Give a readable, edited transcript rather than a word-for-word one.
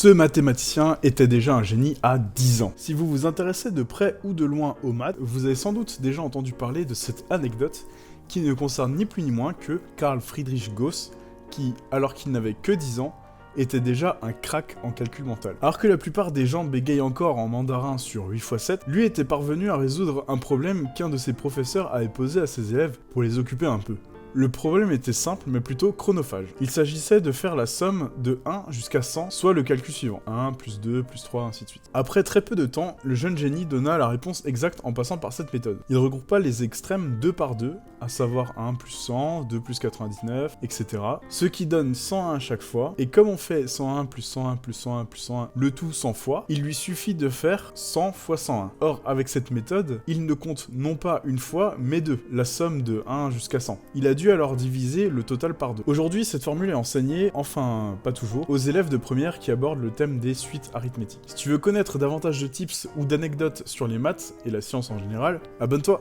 Ce mathématicien était déjà un génie à 10 ans. Si vous vous intéressez de près ou de loin aux maths, vous avez sans doute déjà entendu parler de cette anecdote qui ne concerne ni plus ni moins que Carl Friedrich Gauss, qui, alors qu'il n'avait que 10 ans, était déjà un crack en calcul mental. Alors que la plupart des gens bégayent encore en mandarin sur 8x7, lui était parvenu à résoudre un problème qu'un de ses professeurs avait posé à ses élèves pour les occuper un peu. Le problème était simple, mais plutôt chronophage. Il s'agissait de faire la somme de 1 jusqu'à 100, soit le calcul suivant. 1, plus 2, plus 3, ainsi de suite. Après très peu de temps, le jeune génie donna la réponse exacte en passant par cette méthode. Il regroupa les extrêmes 2 par 2, à savoir 1 plus 100, 2 plus 99, etc. Ce qui donne 101 à chaque fois. Et comme on fait 101 plus 101 plus 101 plus 101, le tout 100 fois, il lui suffit de faire 100 fois 101. Or, avec cette méthode, il ne compte non pas une fois, mais deux, la somme de 1 jusqu'à 100. Il a dû alors diviser le total par 2. Aujourd'hui, cette formule est enseignée, enfin pas toujours, aux élèves de première qui abordent le thème des suites arithmétiques. Si tu veux connaître davantage de tips ou d'anecdotes sur les maths et la science en général, abonne-toi.